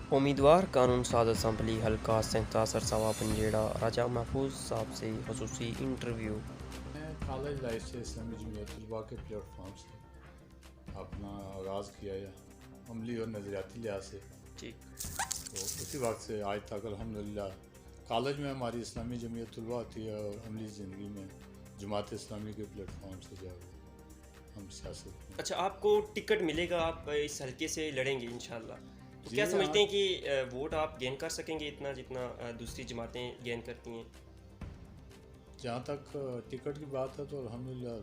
उम्मीदवार कानून साज असम्बली हल्का सेंसा सरसावा पंजेड़ा राजा महफूज साहब से खसूसी इंटरव्यू। मैं कॉलेज लाइफ से इस्लामी जमीयत तलबा के प्लेटफॉर्म से अपना आगाज़ किया है अमली और नज़रियाती लिहाज से। जी। तो उसी वक्त से आज तक अल्हम्दुलिल्लाह कॉलेज में हमारी इस्लामी जमीयत तलबा होती है और अमली ज़िंदगी में जमात इस्लामी के प्लेटफॉर्म से जो है वो हम सियासत में। अच्छा, आपको टिकट मिलेगा, आप इस हल्के से लड़ेंगे इंशाल्लाह, तो जी क्या समझते हाँ, हैं कि वोट आप गेन कर सकेंगे इतना जितना दूसरी जमातें गेन करती हैं? जहाँ तक टिकट की बात है तो अल्हम्दुलिल्लाह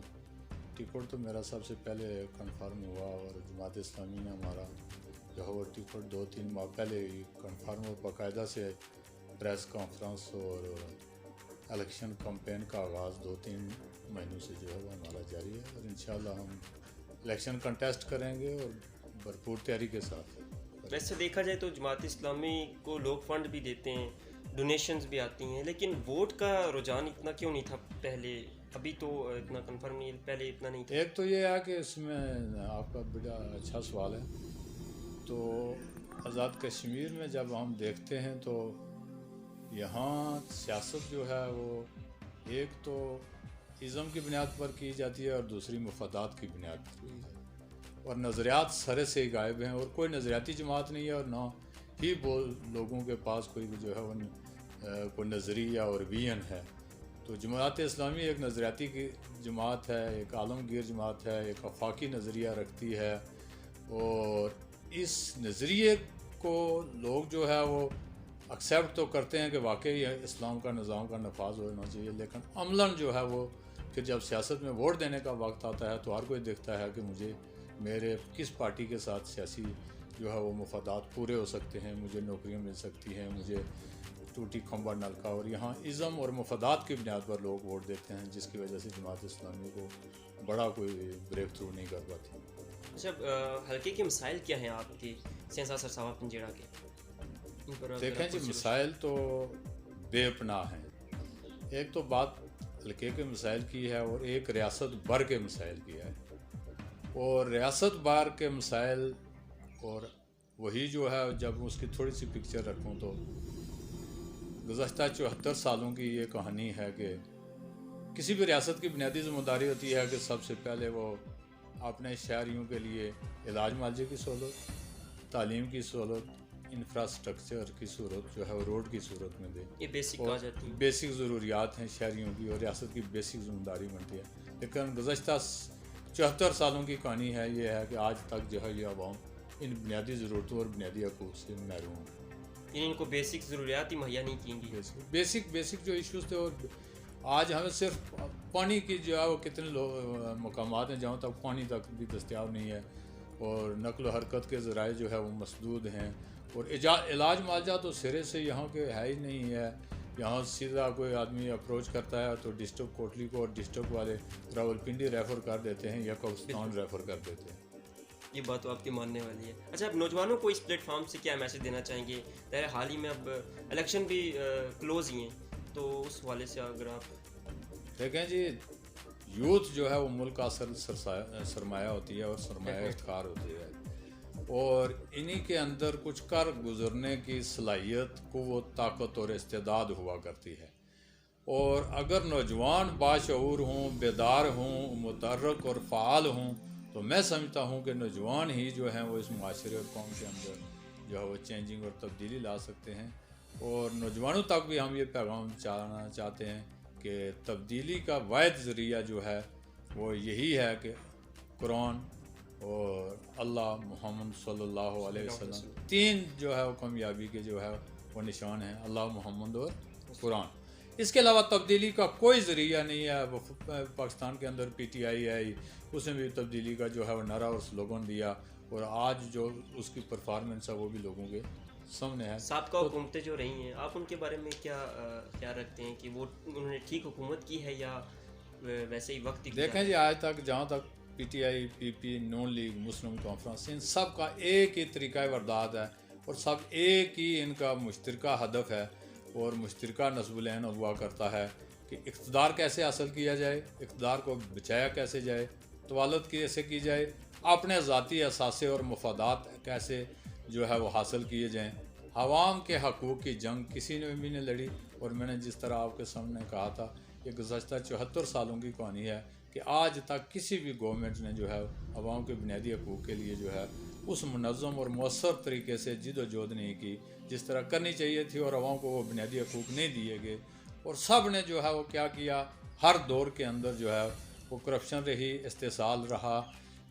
टिकट तो मेरा सबसे पहले कंफर्म हुआ और जमात इस्लामी ने हमारा जो है वो टिकट 2-3 माह पहले ही कंफर्म और बाकायदा से प्रेस कॉन्फ्रेंस और इलेक्शन कैंपेन का आगाज़ 2-3 महीनों से जो है वो हमारा जारी है और इंशाल्लाह हम इलेक्शन कंटेस्ट करेंगे और भरपूर तैयारी के साथ। वैसे देखा जाए तो जमात इस्लामी को लोग फंड भी देते हैं, डोनेशंस भी आती हैं, लेकिन वोट का रुझान इतना क्यों नहीं था पहले? अभी तो इतना कंफर्म नहीं है, पहले इतना नहीं था। एक तो ये है कि इसमें आपका बड़ा अच्छा सवाल है। तो आज़ाद कश्मीर में जब हम देखते हैं तो यहाँ सियासत जो है वो एक तो इज़्म की बुनियाद पर की जाती है और दूसरी मफादात की बुनियाद पर की जाती है और नज़रियात सरे से ही गायब हैं और कोई नज़रियाती जमात नहीं है और ना ही वो लोगों के पास कोई जो है वो कोई नज़रिया और विजन है। तो जमात इस्लामी एक नज़रियाती की जमात है, एक आलमगीर जमात है, एक आफाकी नज़रिया रखती है और इस नज़रिए को लोग जो है वो एक्सेप्ट तो करते हैं कि वाकई इस्लाम का निज़ाम का नफाज होना चाहिए, लेकिन अमलन जो है वो फिर जब सियासत में वोट देने का वक्त आता है तो हर कोई देखता है कि मुझे मेरे किस पार्टी के साथ सियासी जो है वो मफादात पूरे हो सकते हैं, मुझे नौकरियां मिल सकती हैं, मुझे टूटी खंबा नलका, और यहाँ इज़्म और मफादात की बुनियाद पर लोग वोट देते हैं जिसकी वजह से जमात इस्लामी को बड़ा कोई ब्रेक थ्रू नहीं कर पाती। अच्छा, हल्के के मसाइल क्या हैं आपके सेंसा सरसावा पंजेड़ा के? इन पर अगर देखें आप जी, कुछ मसाइल तो बेपनाह हैं। एक तो बात हल्के के मसाइल की है और एक रियासत भर के मसाइल की है और रियासत भर के मसाइल और वही जो है जब उसकी थोड़ी सी पिक्चर रखूँ तो गुज़श्ता 74 सालों की ये कहानी है कि किसी भी रियासत की बुनियादी ज़िम्मेदारी होती है कि सबसे पहले वो अपने शहरियों के लिए इलाज मुआवजे की सहूलत, तालीम की सहूलत, इंफ्रास्ट्रक्चर की सूरत जो है वो रोड की सूरत में दे। ये बेसिक आ और जाती है। बेसिक ज़रूरियात हैं शहरियों की और रियासत की बेसिक ज़िम्मेदारी बनती है। लेकिन गुज़श्ता 74 सालों की कहानी है ये है कि आज तक जो है ये अवाम इन बुनियादी ज़रूरतों और बुनियादी हकूक़ से महरूम है। इनको बेसिक ज़रूरियात ही मुहैया नहीं की गई। बेसिक जो इश्यूज थे और आज हमें सिर्फ पानी की जो है वो कितने मकामात हैं जहाँ तक पानी तक भी दस्तियाब नहीं है और नकल हरकत के ज़राए जो है वो मसदूद हैं और इलाज मुआवजा तो सिरे से यहाँ के है ही नहीं है। यहाँ सीधा कोई आदमी अप्रोच करता है तो डिस्ट्रिक्ट कोटली को और डिस्ट्रिक्ट वाले रावलपिंडी रेफ़र कर देते हैं या कब्रिस्तान रेफ़र कर देते हैं। ये बात तो आपकी मानने वाली है। अच्छा, अब नौजवानों को इस प्लेटफॉर्म से क्या मैसेज देना चाहेंगे? ज़ाहिर हाल ही में अब इलेक्शन भी क्लोज ही हैं, तो उस हवाले से अगर आप देखें जी, यूथ जो है वो मुल्क का सरमाया होती है और सरमाया इफ्तार होती है और इन्हीं के अंदर कुछ कर गुजरने की सलाहियत, क़ुव्वत, ताकत और इस्तेदाद हुआ करती है और अगर नौजवान बाशऊर हों, बेदार हों, मुतहर्रिक और फ़ाल हों तो मैं समझता हूँ कि नौजवान ही जो हैं वो इस माशरे और कौम के अंदर जो है वो चेंजिंग और तब्दीली ला सकते हैं और नौजवानों तक भी हम ये पैगाम चाहना चाहते हैं कि तब्दीली का वाहिद ज़रिया जो है वो यही है कि कुरान और अल्लाह मोहम्मद सल्लल्लाहु अलैहि वसल्लम, तीन जो है वो कामयाबी के जो है वो निशान हैं, अल्लाह, मोहम्मद और कुरान। इसके अलावा तब्दीली का कोई ज़रिया नहीं है। वो पाकिस्तान के अंदर PTI है, उसने भी तब्दीली का जो है वो नारा और स्लोगन दिया और आज जो उसकी परफॉर्मेंस है वो भी लोगों के सामने है। साबका तो हुकूमतें जो रही हैं, आप उनके बारे में क्या क्या रखते हैं कि वो उन्होंने ठीक हुकूमत की है या वैसे ही वक्त ही देखें जी, आज तक जहाँ तक PTI, PP, नून लीग, मुस्लिम कॉन्फ्रेंस, इन सब का एक ही तरीक़ा वारदात है और सब एक ही इनका मुश्तरका हदफ है और मुश्तरका नस्बुल-ऐन हुआ करता है कि इक़्तिदार कैसे हासिल किया जाए, इक़्तिदार को बचाया कैसे जाए, तवालत कैसे की जाए, अपने ज़ाती असासे और मफादात कैसे जो है वो हासिल किए जाएँ आवाम के हकूक़ की जंग किसी ने भी नहीं लड़ी। और मैंने जिस तरह आपके सामने कहा था कि गुज़श्ता 74 सालों की कहानी है कि आज तक किसी भी गवर्नमेंट ने जो है आवाम के बुनियादी हकूक़ के लिए जो है उस मुनज़्ज़म और मौसर तरीके से जिदोजहद नहीं की जिस तरह करनी चाहिए थी, और आवाम को वो बुनियादी हकूक़ नहीं दिए गए। और सब ने जो है वो क्या किया, हर दौर के अंदर जो है वो करप्शन रही, इस्तेसाल रहा,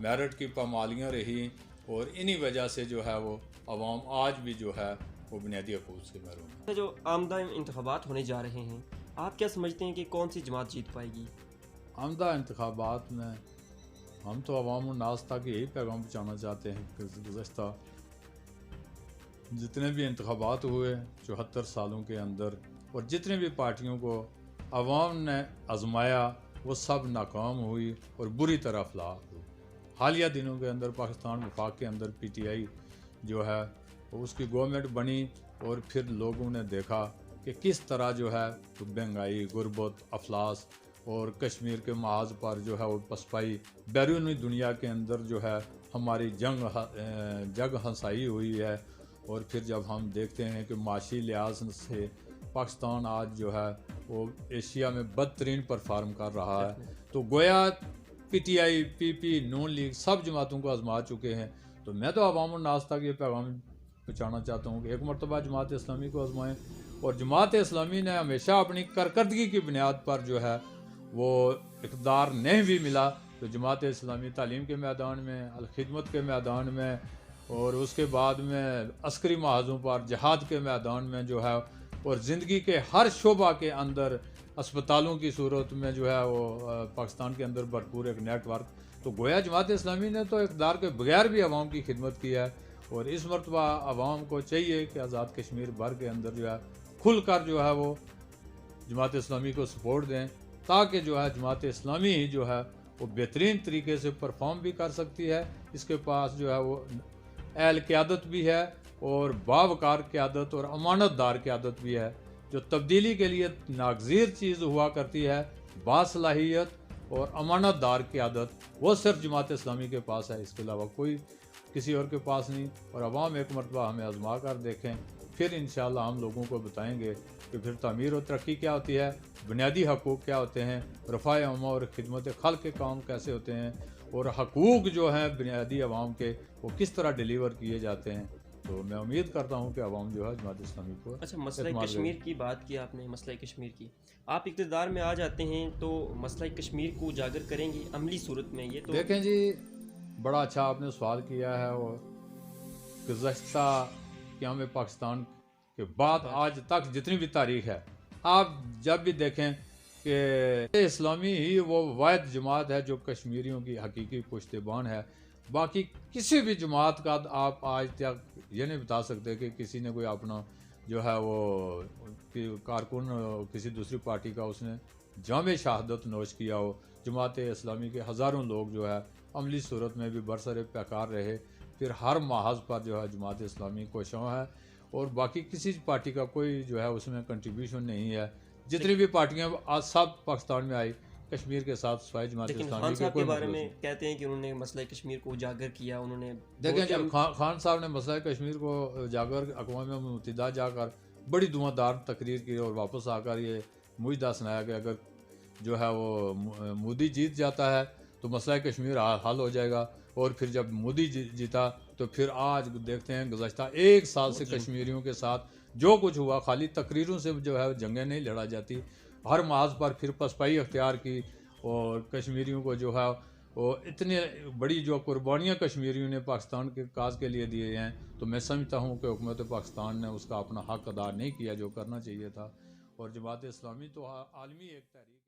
मेरिट की पामालियाँ रही, और इन्हीं वजह से जो है वो आवाम आज भी जो है वो बुनियादी हकूक़ से महरूम है। जो आमदा इंतखाबात होने जा रहे हैं, आप क्या समझते हैं कि कौन सी जमात जीत पाएगी? आमदा इंतखाबात में हम तो अवाम उन्नास तक यही पैगाम पहुँचाना चाहते हैं कि गुज़श्ता जितने भी इंतखाबात हुए 74 सालों के अंदर, और जितने भी पार्टियों को अवाम ने आजमाया वो सब नाकाम हुई और बुरी तरह फलाह हुई। हालिया दिनों के अंदर पाकिस्तान वफाक के अंदर PTI जो है उसकी गवर्नमेंट बनी, और फिर लोगों ने देखा कि किस तरह जो है महंगाई, गुर्बत, अफलास और कश्मीर के महाज पर जो है वो पसपाई, बैरूनी दुनिया के अंदर जो है हमारी जग हंसाई हुई है। और फिर जब हम देखते हैं कि माशी लिहाज से पाकिस्तान आज जो है वो एशिया में बदतरीन परफॉर्म कर रहा है, तो गोया PTI, PP, नून लीग सब जमातों को आजमा चुके हैं। तो मैं तो अवाम उन्नास तक ये पैगाम पहुँचाना चाहता हूँ कि एक मरतबा जमात इस्लामी को आजमाएँ। और जमात इस्लामी ने हमेशा अपनी कारकर्दगी की बुनियाद पर जो है वो इक़्तिदार नहीं भी मिला तो जमात इस्लामी तालीम के मैदान में, अल-खिदमत के मैदान में, और उसके बाद में अस्करी महाजों पर, जहाद के मैदान में जो है, और ज़िंदगी के हर शोबा के अंदर अस्पतालों की सूरत में जो है वो पाकिस्तान के अंदर भरपूर एक नेटवर्क। तो गोया जमात इस्लामी ने तो इक़्तिदार के बगैर भी आवाम की खिदमत की है। और इस मरतबा आवाम को चाहिए कि आज़ाद कश्मीर भर के अंदर जो है खुल कर जो है वो जमात इस्लामी को सपोर्ट दें, ताकि जो है जमात इस्लामी ही जो है वो बेहतरीन तरीके से परफॉर्म भी कर सकती है। इसके पास जो है वो अहल क़यादत भी है, और बावकार क़यादत और अमानतदार क़यादत भी है। जो तब्दीली के लिए नागज़ीर चीज़ हुआ करती है, बासलाहियत और अमानतदार क़यादत, वो सिर्फ जमात इस्लामी के पास है, इसके अलावा कोई किसी और के पास नहीं। और अवाम एक मरतबा हमें आजमा कर देखें, फिर इंशाअल्लाह हम लोगों को बताएंगे कि फिर तामीर और तरक्की क्या होती है, बुनियादी हकूक़ क्या होते हैं, रफ़ाए अम्मा और खिदमत खल्क़ के काम कैसे होते हैं, और हकूक़ जो हैं बुनियादी आवाम के वो किस तरह डिलीवर किए जाते हैं। तो मैं उम्मीद करता हूँ कि आवाम जो है जमात इस्लामी को। अच्छा, मसला कश्मीर की बात की आपने, मसला कश्मीर की आप इक़्तिदार में आ जाते हैं तो मसला कश्मीर को उजागर करेंगे अमली सूरत में? ये तो देखें जी, बड़ा अच्छा आपने सवाल किया है। और गुज़श्ता क़याम पाकिस्तान के बाद आज तक जितनी भी तारीख़ है, आप जब भी देखें कि इस्लामी ही वो वाहिद जमात है जो कश्मीरियों की हकीकी पुश्तबान है। बाकी किसी भी जमात का आप आज तक ये नहीं बता सकते कि किसी ने कोई अपना जो है वो कारकुन किसी दूसरी पार्टी का उसने जामे शहादत नोश किया हो। जमात इस्लामी के हज़ारों लोग जो है अमली सूरत में भी बरसरे पैकार रहे। फिर हर महाज पर जो है जमात इस्लामी कोशां है, और बाकी किसी पार्टी का कोई जो है उसमें कंट्रीब्यूशन नहीं है। जितनी भी पार्टियां आज सब पाकिस्तान में आई, कश्मीर के साथ स्वाय जमात इस्लामी के बारे में कहते हैं कि उन्होंने मसला कश्मीर को उजागर किया। उन्होंने देखें जब खान साहब ने मसला कश्मीर को उजागर अक़वाम मुत्तहिदा जाकर बड़ी धुआंधार तकरीर की, और वापस आकर ये मुझदा सुनाया कि अगर जो है वो मोदी जीत जाता है तो मसला कश्मीर हल हो जाएगा। और फिर जब मोदी जीता तो फिर आज देखते हैं गुज़श्ता 1 साल से कश्मीरियों के साथ जो कुछ हुआ, खाली तकरीरों से जो है जंगें नहीं लड़ा जाती, हर महाज पर फिर पसपाई अख्तियार की, और कश्मीरियों को जो है वो इतनी बड़ी जो कुर्बानियाँ कश्मीरियों ने पाकिस्तान के काज के लिए दिए हैं, तो मैं समझता हूँ कि हुकूमत पाकिस्तान ने उसका अपना हक अदा नहीं किया जो करना चाहिए था। और जमात इस्लामी तो आलमी एक तहरीक